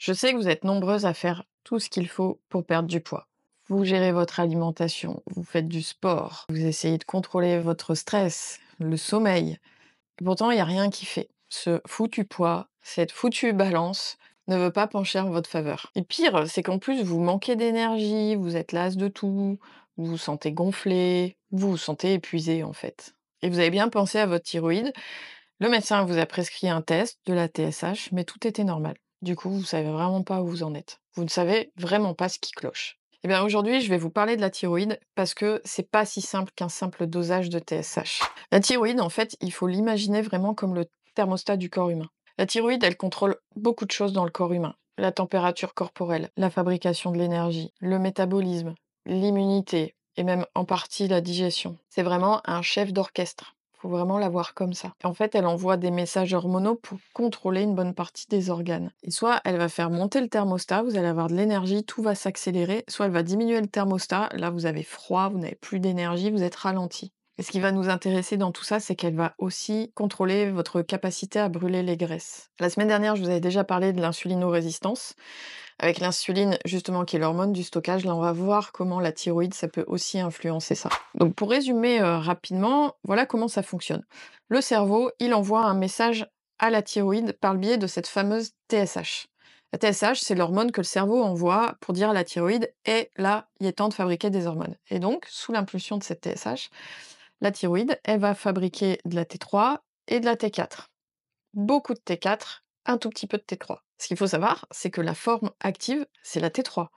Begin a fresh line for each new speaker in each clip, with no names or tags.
Je sais que vous êtes nombreuses à faire tout ce qu'il faut pour perdre du poids. Vous gérez votre alimentation, vous faites du sport, vous essayez de contrôler votre stress, le sommeil. Et pourtant, il n'y a rien qui fait. Ce foutu poids, cette foutue balance ne veut pas pencher en votre faveur. Et pire, c'est qu'en plus, vous manquez d'énergie, vous êtes las de tout, vous vous sentez gonflé, vous vous sentez épuisé en fait. Et vous avez bien pensé à votre thyroïde. Le médecin vous a prescrit un test, de la TSH, mais tout était normal. Du coup, vous savez vraiment pas où vous en êtes. Vous ne savez vraiment pas ce qui cloche. Eh bien, aujourd'hui, je vais vous parler de la thyroïde parce que c'est pas si simple qu'un simple dosage de TSH. La thyroïde, en fait, il faut l'imaginer vraiment comme le thermostat du corps humain. La thyroïde, elle contrôle beaucoup de choses dans le corps humain. La température corporelle, la fabrication de l'énergie, le métabolisme, l'immunité et même en partie la digestion. C'est vraiment un chef d'orchestre. Faut vraiment la voir comme ça. En fait, elle envoie des messages hormonaux pour contrôler une bonne partie des organes. Et soit elle va faire monter le thermostat, vous allez avoir de l'énergie, tout va s'accélérer, soit elle va diminuer le thermostat, là vous avez froid, vous n'avez plus d'énergie, vous êtes ralenti. Et ce qui va nous intéresser dans tout ça, c'est qu'elle va aussi contrôler votre capacité à brûler les graisses. La semaine dernière, je vous avais déjà parlé de l'insulinorésistance. Avec l'insuline, justement, qui est l'hormone du stockage, là, on va voir comment la thyroïde, ça peut aussi influencer ça. Donc, pour résumer rapidement, voilà comment ça fonctionne. Le cerveau, il envoie un message à la thyroïde par le biais de cette fameuse TSH. La TSH, c'est l'hormone que le cerveau envoie pour dire à la thyroïde, et là, il est temps de fabriquer des hormones. Et donc, sous l'impulsion de cette TSH, la thyroïde, elle va fabriquer de la T3 et de la T4. Beaucoup de T4, un tout petit peu de T3. Ce qu'il faut savoir, c'est que la forme active, c'est la T3.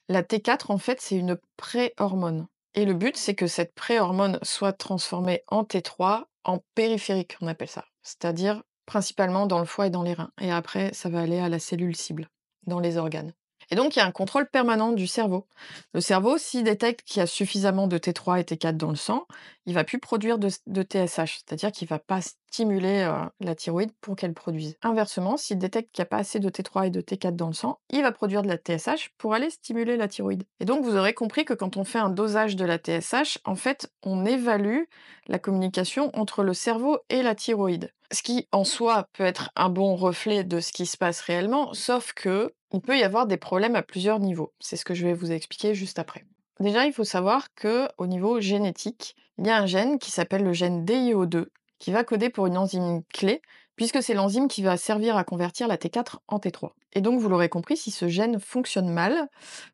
La T4, en fait, c'est une pré-hormone. Et le but, c'est que cette pré-hormone soit transformée en T3, en périphérique, on appelle ça. C'est-à-dire principalement dans le foie et dans les reins. Et après, ça va aller à la cellule cible, dans les organes. Et donc, il y a un contrôle permanent du cerveau. Le cerveau, s'il détecte qu'il y a suffisamment de T3 et T4 dans le sang, il va plus produire de TSH, c'est-à-dire qu'il va pas stimuler la thyroïde pour qu'elle produise. Inversement, s'il détecte qu'il n'y a pas assez de T3 et de T4 dans le sang, il va produire de la TSH pour aller stimuler la thyroïde. Et donc, vous aurez compris que quand on fait un dosage de la TSH, en fait, on évalue la communication entre le cerveau et la thyroïde. Ce qui, en soi, peut être un bon reflet de ce qui se passe réellement, sauf que il peut y avoir des problèmes à plusieurs niveaux. C'est ce que je vais vous expliquer juste après. Déjà, il faut savoir que au niveau génétique, il y a un gène qui s'appelle le gène DIO2 qui va coder pour une enzyme clé, puisque c'est l'enzyme qui va servir à convertir la T4 en T3. Et donc, vous l'aurez compris, si ce gène fonctionne mal,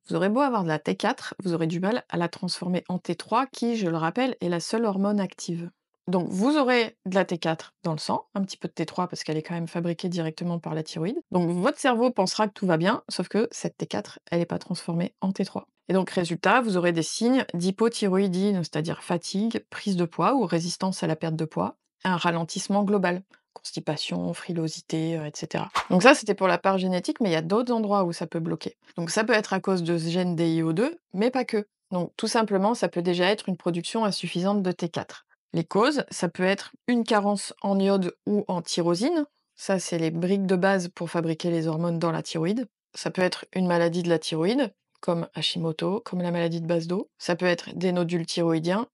vous aurez beau avoir de la T4, vous aurez du mal à la transformer en T3, qui, je le rappelle, est la seule hormone active. Donc, vous aurez de la T4 dans le sang, un petit peu de T3 parce qu'elle est quand même fabriquée directement par la thyroïde. Donc, votre cerveau pensera que tout va bien, sauf que cette T4, elle n'est pas transformée en T3. Et donc, résultat, vous aurez des signes d'hypothyroïdie, c'est-à-dire fatigue, prise de poids ou résistance à la perte de poids, un ralentissement global, constipation, frilosité, etc. Donc ça, c'était pour la part génétique, mais il y a d'autres endroits où ça peut bloquer. Donc ça peut être à cause de ce gène DIO2, mais pas que. Donc tout simplement, ça peut déjà être une production insuffisante de T4. Les causes, ça peut être une carence en iode ou en tyrosine. Ça, c'est les briques de base pour fabriquer les hormones dans la thyroïde. Ça peut être une maladie de la thyroïde, comme Hashimoto, comme la maladie de Basedow. Ça peut être des nodules thyroïdiens.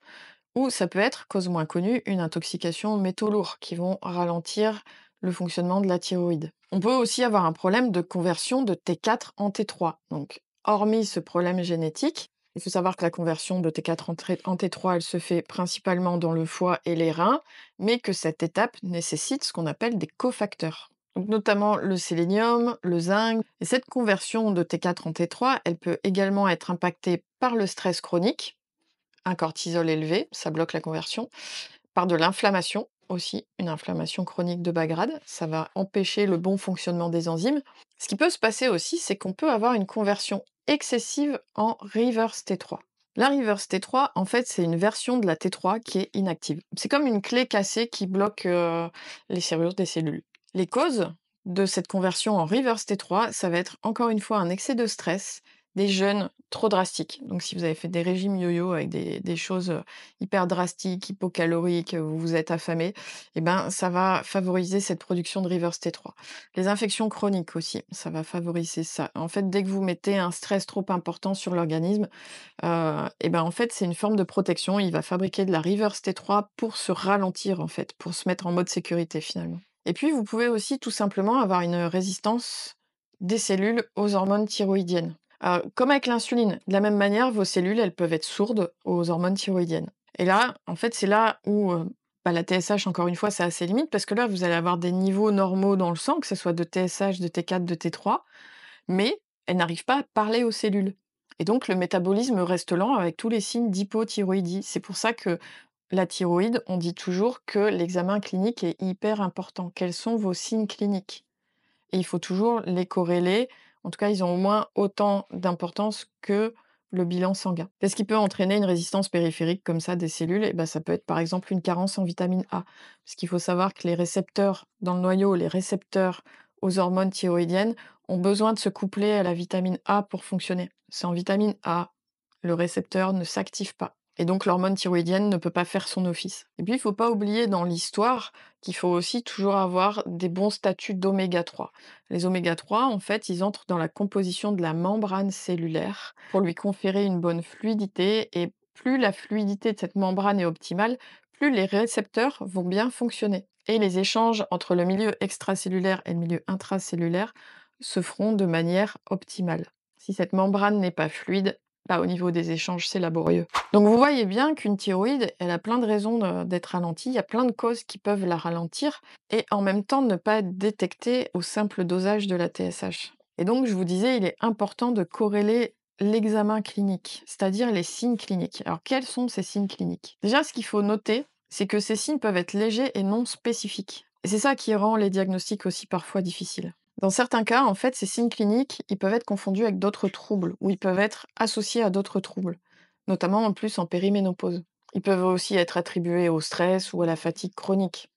Ou ça peut être, cause moins connue, une intoxication aux métaux lourds qui vont ralentir le fonctionnement de la thyroïde. On peut aussi avoir un problème de conversion de T4 en T3. Donc, hormis ce problème génétique, il faut savoir que la conversion de T4 en T3, elle se fait principalement dans le foie et les reins, mais que cette étape nécessite ce qu'on appelle des cofacteurs. Donc, notamment le sélénium, le zinc. Et cette conversion de T4 en T3, elle peut également être impactée par le stress chronique, un cortisol élevé, ça bloque la conversion, par de l'inflammation aussi, une inflammation chronique de bas grade, ça va empêcher le bon fonctionnement des enzymes. Ce qui peut se passer aussi, c'est qu'on peut avoir une conversion excessive en reverse T3. La reverse T3, en fait, c'est une version de la T3 qui est inactive. C'est comme une clé cassée qui bloque les serrures des cellules. Les causes de cette conversion en reverse T3, ça va être encore une fois un excès de stress, des jeûnes trop drastiques. Donc si vous avez fait des régimes yo-yo avec des choses hyper drastiques, hypocaloriques, vous vous êtes affamé, eh ben, ça va favoriser cette production de reverse T3. Les infections chroniques aussi, ça va favoriser ça. En fait, dès que vous mettez un stress trop important sur l'organisme, et ben, en fait, c'est une forme de protection. Il va fabriquer de la reverse T3 pour se ralentir, en fait, pour se mettre en mode sécurité finalement. Et puis, vous pouvez aussi tout simplement avoir une résistance des cellules aux hormones thyroïdiennes. Comme avec l'insuline, de la même manière, vos cellules, elles peuvent être sourdes aux hormones thyroïdiennes. Et là, en fait, c'est là où la TSH, encore une fois, ça a ses limites parce que là, vous allez avoir des niveaux normaux dans le sang, que ce soit de TSH, de T4, de T3, mais elles n'arrivent pas à parler aux cellules. Et donc, le métabolisme reste lent avec tous les signes d'hypothyroïdie. C'est pour ça que la thyroïde, on dit toujours que l'examen clinique est hyper important. Quels sont vos signes cliniques? Et il faut toujours les corréler. En tout cas, ils ont au moins autant d'importance que le bilan sanguin. Qu'est-ce qui peut entraîner une résistance périphérique comme ça des cellules? Et ben, ça peut être par exemple une carence en vitamine A. Parce qu'il faut savoir que les récepteurs dans le noyau, les récepteurs aux hormones thyroïdiennes, ont besoin de se coupler à la vitamine A pour fonctionner. Sans vitamine A, le récepteur ne s'active pas. Et donc l'hormone thyroïdienne ne peut pas faire son office. Et puis, il ne faut pas oublier dans l'histoire qu'il faut aussi toujours avoir des bons statuts d'oméga 3. Les oméga 3, en fait, ils entrent dans la composition de la membrane cellulaire pour lui conférer une bonne fluidité. Et plus la fluidité de cette membrane est optimale, plus les récepteurs vont bien fonctionner. Et les échanges entre le milieu extracellulaire et le milieu intracellulaire se feront de manière optimale. Si cette membrane n'est pas fluide, au niveau des échanges, c'est laborieux. Donc vous voyez bien qu'une thyroïde, elle a plein de raisons d'être ralentie, il y a plein de causes qui peuvent la ralentir et en même temps ne pas être détectée au simple dosage de la TSH. Et donc je vous disais, il est important de corréler l'examen clinique, c'est-à-dire les signes cliniques. Alors quels sont ces signes cliniques? Déjà, ce qu'il faut noter, c'est que ces signes peuvent être légers et non spécifiques. Et c'est ça qui rend les diagnostics aussi parfois difficiles. Dans certains cas, en fait, ces signes cliniques, ils peuvent être confondus avec d'autres troubles ou ils peuvent être associés à d'autres troubles, notamment en plus en périménopause. Ils peuvent aussi être attribués au stress ou à la fatigue chronique.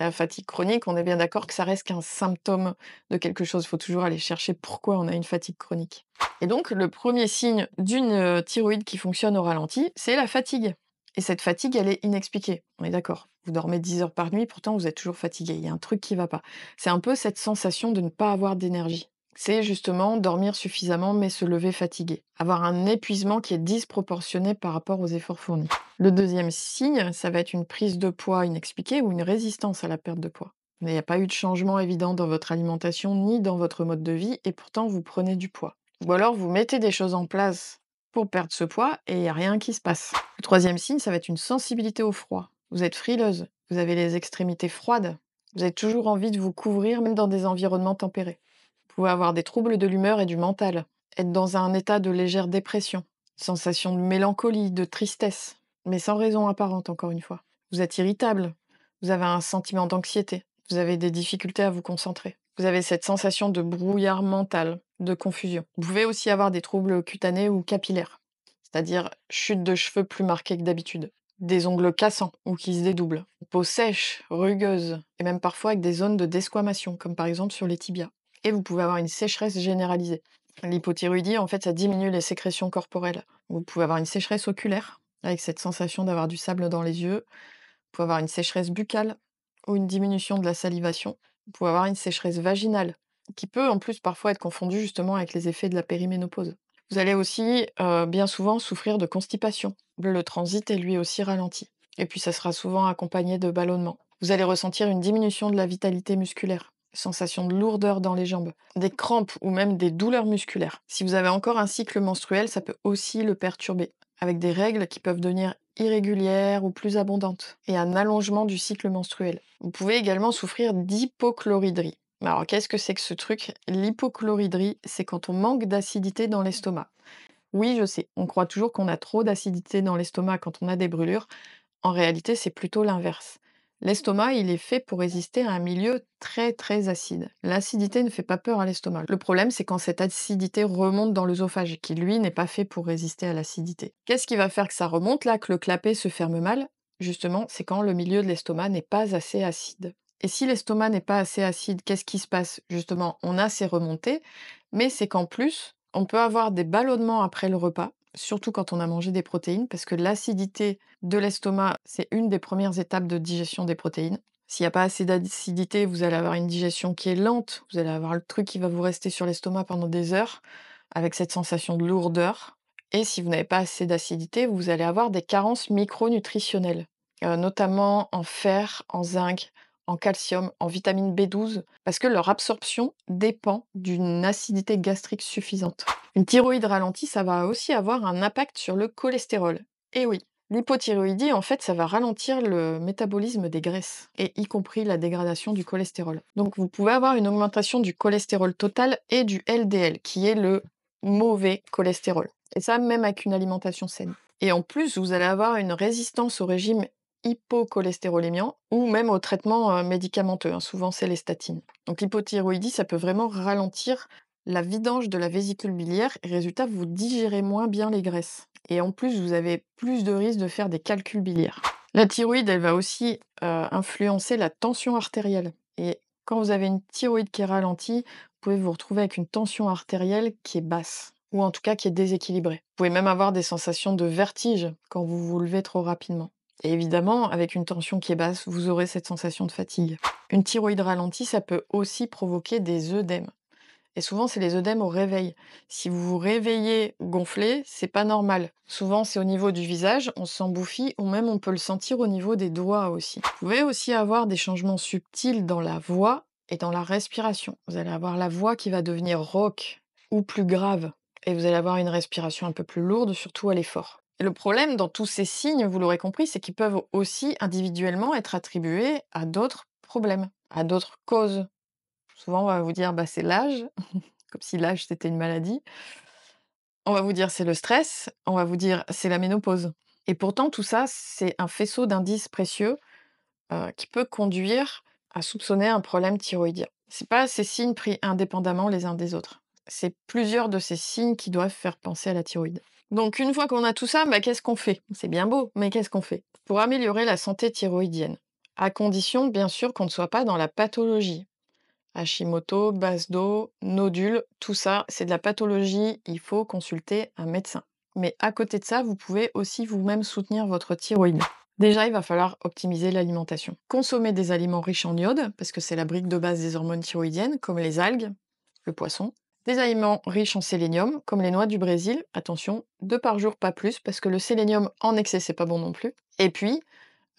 La fatigue chronique, on est bien d'accord que ça reste qu'un symptôme de quelque chose. Il faut toujours aller chercher pourquoi on a une fatigue chronique. Et donc, le premier signe d'une thyroïde qui fonctionne au ralenti, c'est la fatigue. Et cette fatigue, elle est inexpliquée. On est d'accord. Vous dormez 10 heures par nuit, pourtant vous êtes toujours fatigué. Il y a un truc qui va pas. C'est un peu cette sensation de ne pas avoir d'énergie. C'est justement dormir suffisamment mais se lever fatigué. Avoir un épuisement qui est disproportionné par rapport aux efforts fournis. Le deuxième signe, ça va être une prise de poids inexpliquée ou une résistance à la perte de poids. Mais il n'y a pas eu de changement évident dans votre alimentation ni dans votre mode de vie et pourtant vous prenez du poids. Ou alors vous mettez des choses en place pour perdre ce poids et il n'y a rien qui se passe. Le troisième signe, ça va être une sensibilité au froid. Vous êtes frileuse, vous avez les extrémités froides, vous avez toujours envie de vous couvrir même dans des environnements tempérés. Vous pouvez avoir des troubles de l'humeur et du mental, être dans un état de légère dépression, sensation de mélancolie, de tristesse, mais sans raison apparente encore une fois. Vous êtes irritable, vous avez un sentiment d'anxiété, vous avez des difficultés à vous concentrer. Vous avez cette sensation de brouillard mental, de confusion. Vous pouvez aussi avoir des troubles cutanés ou capillaires, c'est-à-dire chute de cheveux plus marquée que d'habitude, des ongles cassants ou qui se dédoublent, peau sèche, rugueuse, et même parfois avec des zones de desquamation, comme par exemple sur les tibias. Et vous pouvez avoir une sécheresse généralisée. L'hypothyroïdie, en fait, ça diminue les sécrétions corporelles. Vous pouvez avoir une sécheresse oculaire, avec cette sensation d'avoir du sable dans les yeux. Vous pouvez avoir une sécheresse buccale ou une diminution de la salivation. Vous pouvez avoir une sécheresse vaginale, qui peut en plus parfois être confondue justement avec les effets de la périménopause. Vous allez aussi bien souvent souffrir de constipation. Le transit est lui aussi ralenti. Et puis ça sera souvent accompagné de ballonnements. Vous allez ressentir une diminution de la vitalité musculaire, sensation de lourdeur dans les jambes, des crampes ou même des douleurs musculaires. Si vous avez encore un cycle menstruel, ça peut aussi le perturber, avec des règles qui peuvent devenir irrégulières ou plus abondantes, et un allongement du cycle menstruel. Vous pouvez également souffrir d'hypochloridrie. Alors, qu'est-ce que c'est que ce truc? L'hypochloridrie, c'est quand on manque d'acidité dans l'estomac. Oui, je sais, on croit toujours qu'on a trop d'acidité dans l'estomac quand on a des brûlures. En réalité, c'est plutôt l'inverse. L'estomac, il est fait pour résister à un milieu très très acide. L'acidité ne fait pas peur à l'estomac. Le problème, c'est quand cette acidité remonte dans l'œsophage, qui lui n'est pas fait pour résister à l'acidité. Qu'est-ce qui va faire que ça remonte là, que le clapet se ferme mal? Justement, c'est quand le milieu de l'estomac n'est pas assez acide. Et si l'estomac n'est pas assez acide, qu'est-ce qui se passe? Justement, on a ces remontées, mais c'est qu'en plus, on peut avoir des ballonnements après le repas, surtout quand on a mangé des protéines, parce que l'acidité de l'estomac, c'est une des premières étapes de digestion des protéines. S'il n'y a pas assez d'acidité, vous allez avoir une digestion qui est lente, vous allez avoir le truc qui va vous rester sur l'estomac pendant des heures, avec cette sensation de lourdeur. Et si vous n'avez pas assez d'acidité, vous allez avoir des carences micronutritionnelles, notamment en fer, en zinc, en calcium, en vitamine B12, parce que leur absorption dépend d'une acidité gastrique suffisante. Une thyroïde ralentie, ça va aussi avoir un impact sur le cholestérol. Et oui, l'hypothyroïdie, en fait, ça va ralentir le métabolisme des graisses, et y compris la dégradation du cholestérol. Donc vous pouvez avoir une augmentation du cholestérol total et du LDL, qui est le mauvais cholestérol. Et ça, même avec une alimentation saine. Et en plus, vous allez avoir une résistance au régime hypocholestérolémiant ou même aux traitements médicamenteux, hein. Souvent, c'est les statines. Donc l'hypothyroïdie, ça peut vraiment ralentir la vidange de la vésicule biliaire et résultat, vous digérez moins bien les graisses. Et en plus, vous avez plus de risques de faire des calculs biliaires. La thyroïde, elle va aussi influencer la tension artérielle. Et quand vous avez une thyroïde qui est ralentie, vous pouvez vous retrouver avec une tension artérielle qui est basse, ou en tout cas qui est déséquilibrée. Vous pouvez même avoir des sensations de vertige quand vous vous levez trop rapidement. Et évidemment, avec une tension qui est basse, vous aurez cette sensation de fatigue. Une thyroïde ralentie, ça peut aussi provoquer des œdèmes. Et souvent, c'est les œdèmes au réveil. Si vous vous réveillez gonflé, c'est pas normal. Souvent, c'est au niveau du visage, on se sent bouffi, ou même on peut le sentir au niveau des doigts aussi. Vous pouvez aussi avoir des changements subtils dans la voix et dans la respiration. Vous allez avoir la voix qui va devenir rauque ou plus grave. Et vous allez avoir une respiration un peu plus lourde, surtout à l'effort. Et le problème dans tous ces signes, vous l'aurez compris, c'est qu'ils peuvent aussi individuellement être attribués à d'autres problèmes, à d'autres causes. Souvent, on va vous dire, bah, c'est l'âge, comme si l'âge c'était une maladie. On va vous dire c'est le stress, on va vous dire c'est la ménopause. Et pourtant, tout ça, c'est un faisceau d'indices précieux qui peut conduire à soupçonner un problème thyroïdien. C'est pas ces signes pris indépendamment les uns des autres. C'est plusieurs de ces signes qui doivent faire penser à la thyroïde. Donc, une fois qu'on a tout ça, bah, qu'est-ce qu'on fait? C'est bien beau, mais qu'est-ce qu'on fait? Pour améliorer la santé thyroïdienne, à condition, bien sûr, qu'on ne soit pas dans la pathologie. Hashimoto, base d'eau, nodules, tout ça, c'est de la pathologie, il faut consulter un médecin. Mais à côté de ça, vous pouvez aussi vous-même soutenir votre thyroïde. Déjà, il va falloir optimiser l'alimentation. Consommer des aliments riches en iode, parce que c'est la brique de base des hormones thyroïdiennes, comme les algues, le poisson. Des aliments riches en sélénium, comme les noix du Brésil. Attention, 2 par jour, pas plus, parce que le sélénium en excès, c'est pas bon non plus. Et puis,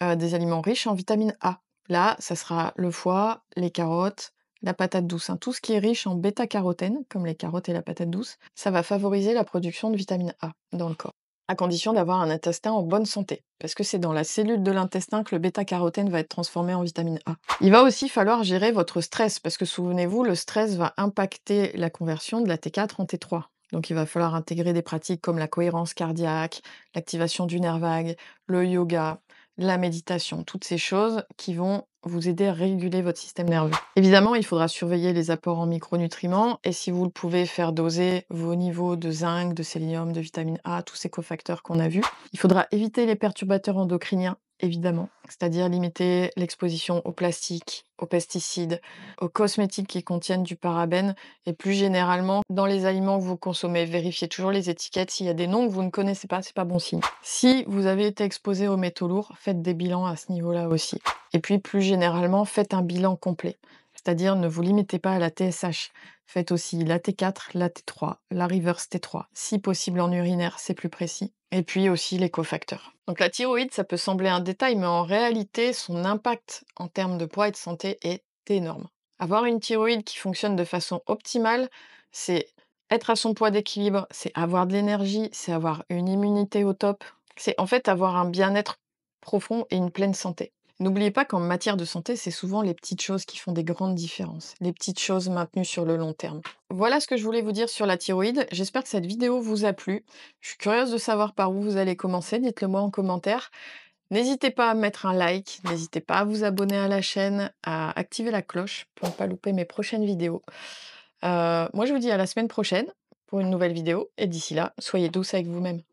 des aliments riches en vitamine A. Là, ça sera le foie, les carottes, la patate douce, hein. Tout ce qui est riche en bêta-carotène, comme les carottes et la patate douce, ça va favoriser la production de vitamine A dans le corps, à condition d'avoir un intestin en bonne santé, parce que c'est dans la cellule de l'intestin que le bêta-carotène va être transformé en vitamine A. Il va aussi falloir gérer votre stress, parce que souvenez-vous, le stress va impacter la conversion de la T4 en T3. Donc il va falloir intégrer des pratiques comme la cohérence cardiaque, l'activation du nerf vague, le yoga, la méditation, toutes ces choses qui vont vous aider à réguler votre système nerveux. Évidemment, il faudra surveiller les apports en micronutriments et si vous le pouvez, faire doser vos niveaux de zinc, de sélénium, de vitamine A, tous ces cofacteurs qu'on a vus. Il faudra éviter les perturbateurs endocriniens, évidemment, c'est-à-dire limiter l'exposition aux plastiques, aux pesticides, aux cosmétiques qui contiennent du parabène et plus généralement, dans les aliments que vous consommez, vérifiez toujours les étiquettes. S'il y a des noms que vous ne connaissez pas, c'est pas bon signe. Si vous avez été exposé aux métaux lourds, faites des bilans à ce niveau-là aussi. Et puis, plus généralement, faites un bilan complet. C'est-à-dire, ne vous limitez pas à la TSH. Faites aussi la T4, la T3, la reverse T3. Si possible en urinaire, c'est plus précis. Et puis aussi les cofacteurs. Donc la thyroïde, ça peut sembler un détail, mais en réalité, son impact en termes de poids et de santé est énorme. Avoir une thyroïde qui fonctionne de façon optimale, c'est être à son poids d'équilibre, c'est avoir de l'énergie, c'est avoir une immunité au top, c'est en fait avoir un bien-être profond et une pleine santé. N'oubliez pas qu'en matière de santé, c'est souvent les petites choses qui font des grandes différences, les petites choses maintenues sur le long terme. Voilà ce que je voulais vous dire sur la thyroïde. J'espère que cette vidéo vous a plu. Je suis curieuse de savoir par où vous allez commencer. Dites-le moi en commentaire. N'hésitez pas à mettre un like, n'hésitez pas à vous abonner à la chaîne, à activer la cloche pour ne pas louper mes prochaines vidéos. Moi, je vous dis à la semaine prochaine pour une nouvelle vidéo et d'ici là, soyez douce avec vous-même.